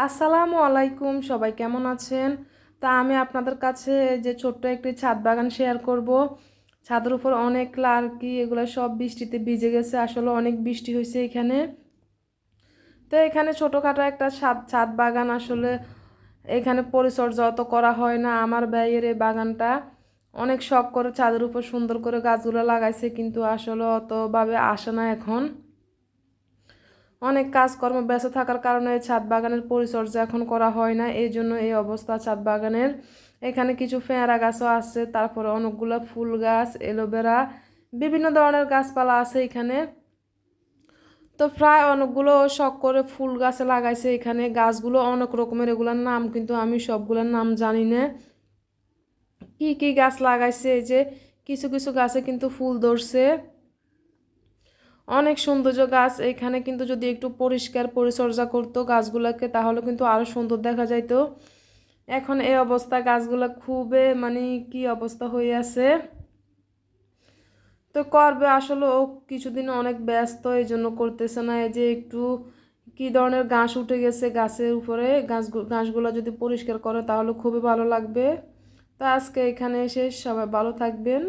আসসালামু আলাইকুম, সবাই কেমন আছেন? তা আমি আপনাদের কাছে যে ছোট্ট একটি ছাদ বাগান শেয়ার করব। ছাদের উপর অনেক লার্কি, এগুলো সব বৃষ্টিতে ভিজে গেছে। আসলে অনেক বৃষ্টি হয়েছে এখানে। তো এখানে ছোটোখাটো একটা ছাদ ছাদ বাগান, আসলে এখানে পরিচর্যা অত করা হয় না। আমার ভাইয়ের এই বাগানটা অনেক শখ করে ছাদের উপর সুন্দর করে গাছগুলো লাগাইছে, কিন্তু আসলে অতভাবে আসে না এখন। অনেক কাজকর্ম ব্যস্ত থাকার কারণে ছাদ বাগানের পরিচর্যা এখন করা হয় না, এই জন্য এই অবস্থা ছাদ বাগানের। এখানে কিছু পেয়ারা গাছও আছে, তারপরে অনেকগুলো ফুল গাছ, এলোভেরা, বিভিন্ন ধরনের গাছপালা আছে এখানে। তো প্রায় অনেকগুলো শখ করে ফুল গাছে লাগাইছে এখানে। গাছগুলো অনেক রকমের, এগুলোর নাম কিন্তু আমি সবগুলোর নাম জানি না কি কি গাছ লাগাইছে। এই যে কিছু কিছু গাছে কিন্তু ফুল ধরছে, অনেক সৌন্দর্য গাছ এখানে। কিন্তু যদি একটু পরিষ্কার পরিচর্যা করতো গাছগুলোকে, তাহলে কিন্তু আরো সুন্দর দেখা যাইতো। এখন এই অবস্থা, গাছগুলো খুবই মানে কি অবস্থা হয়ে আছে। তো করবে আসলে ও কিছুদিন অনেক ব্যস্ত, এই জন্য করতেছে না। এই যে একটু কি ধরনের ঘাস উঠে গেছে গাছের উপরে, ঘাসগুলো যদি পরিষ্কার করে তাহলে খুবই ভালো লাগবে। তো আজকে এখানে এসে সবাই ভালো থাকবেন।